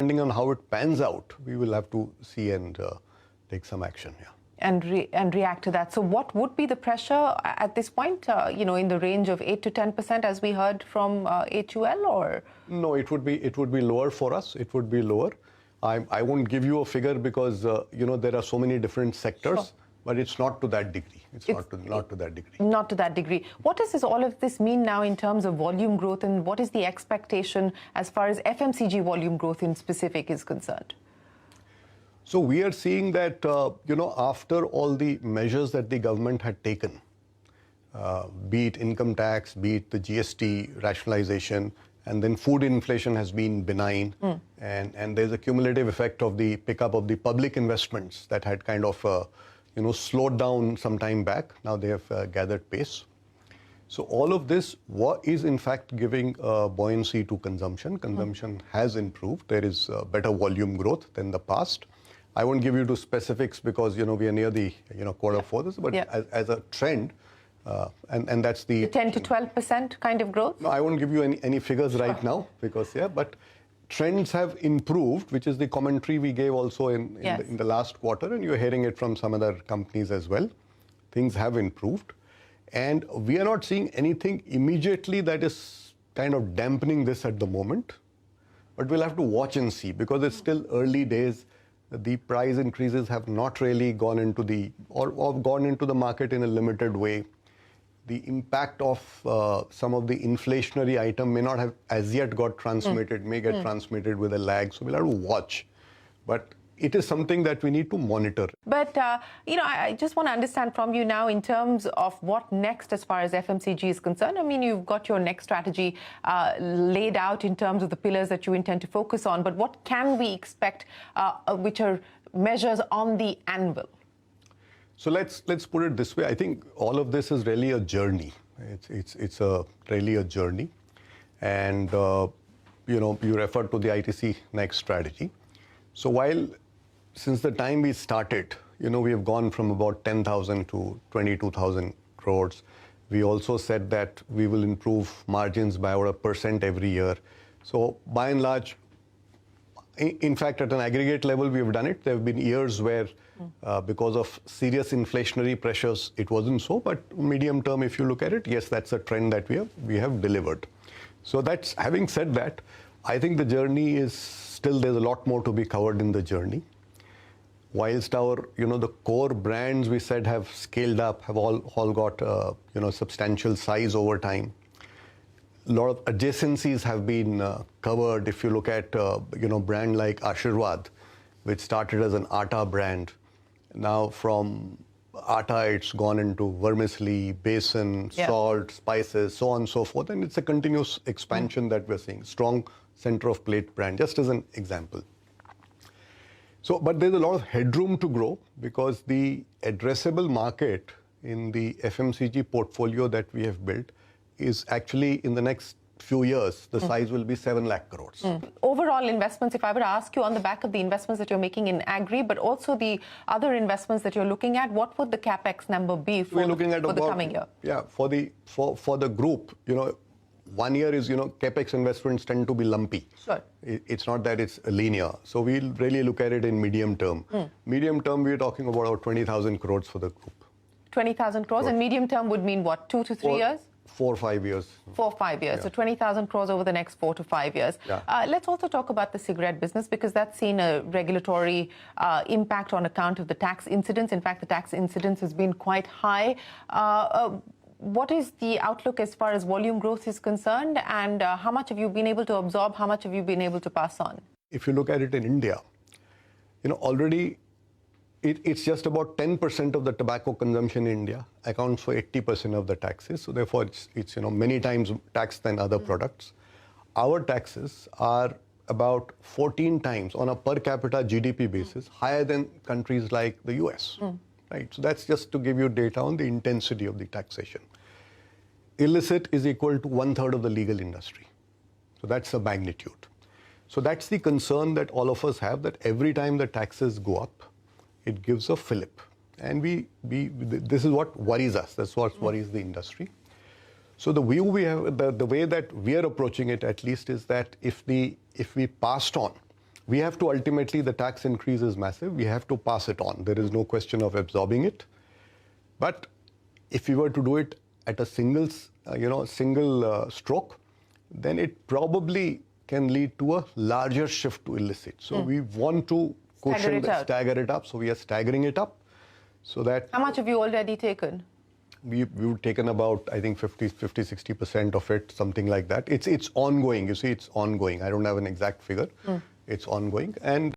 depending on how it pans out, we will have to see and take some action here. And react to that. So what would be the pressure at this point, in the range of 8 to 10%, as we heard from HUL, or? No, it would be lower for us. It would be lower. I won't give you a figure because, there are so many different sectors. Sure. But it's not to that degree. It's not to that degree. Not to that degree. What does all of this mean now in terms of volume growth, and what is the expectation as far as FMCG volume growth in specific is concerned? So we are seeing that, after all the measures that the government had taken, be it income tax, be it the GST rationalization, and then food inflation has been benign, and there's a cumulative effect of the pickup of the public investments that had kind of slowed down some time back. Now they have gathered pace. So all of this is in fact giving buoyancy to consumption. Consumption has improved. There is better volume growth than the past. I won't give you to specifics because we are near the quarter four, but as a trend, and that's the 10 to 12% kind of growth. No, I won't give you any figures right now because but trends have improved, which is the commentary we gave also in the last quarter, and you're hearing it from some other companies as well. Things have improved, and we are not seeing anything immediately that is kind of dampening this at the moment, but we'll have to watch and see because it's still early days. The price increases have not really gone into or gone into the market in a limited way. The impact of some of the inflationary item may not have as yet got transmitted, may get transmitted with a lag. So we'll have to watch. But it is something that we need to monitor. But, I just want to understand from you now in terms of what next as far as FMCG is concerned. I mean, you've got your next strategy laid out in terms of the pillars that you intend to focus on. But what can we expect, which are measures on the anvil? So let's put it this way. I think all of this is really a journey. It's really a journey, and you referred to the ITC Next strategy. So since the time we started, we have gone from about 10,000 to 22,000 crores. We also said that we will improve margins by about 1% every year. So by and large, in fact, at an aggregate level, we have done it. There have been years where, because of serious inflationary pressures, it wasn't so. But medium term, if you look at it, yes, that's a trend that we have delivered. So having said that, I think the journey is still, there's a lot more to be covered in the journey. Whilst our, the core brands we said have scaled up, have all got, substantial size over time. A lot of adjacencies have been covered. If you look at, brand like Ashirwad, which started as an atta brand. Now from atta, it's gone into vermicelli, besan, salt, spices, so on and so forth. And it's a continuous expansion that we're seeing. Strong center of plate brand, just as an example. So, but there's a lot of headroom to grow because the addressable market in the FMCG portfolio that we have built is actually in the next few years, the size will be 7 lakh crores. Overall investments, if I were to ask you on the back of the investments that you're making in agri, but also the other investments that you're looking at, what would the CapEx number be for the coming year? Yeah, for the group, 1 year is, CapEx investments tend to be lumpy. Sure. It's not that it's linear. So we'll really look at it in medium term. Medium term, we're talking about 20,000 crores for the group. 20,000 crores, and medium term would mean what, 2 to 3 years? 4 or 5 years. 4 or 5 years. Yeah. So 20,000 crores over the next 4 to 5 years. Yeah. Let's also talk about the cigarette business because that's seen a regulatory impact on account of the tax incidence. In fact, the tax incidence has been quite high. What is the outlook as far as volume growth is concerned, and how much have you been able to absorb? How much have you been able to pass on? If you look at it in India, already it's just about 10% of the tobacco consumption in India accounts for 80% of the taxes. So therefore, it's many times taxed than other products. Our taxes are about 14 times on a per capita GDP basis higher than countries like the US. Right? So that's just to give you data on the intensity of the taxation. Illicit is equal to 1/3 of the legal industry. So that's the magnitude. So that's the concern that all of us have, that every time the taxes go up, it gives a fillip. And this is what worries us. That's what worries the industry. So the view we have, the way that we are approaching it at least is that if we passed on we have to ultimately, the tax increase is massive. We have to pass it on. There is no question of absorbing it. But if we were to do it at a single stroke, then it probably can lead to a larger shift to illicit. So we want to stagger it up. So we are staggering it up so that... How much have you already taken? We've taken about, I think, 50-60% of it, something like that. It's ongoing. You see, it's ongoing. I don't have an exact figure. It's ongoing. And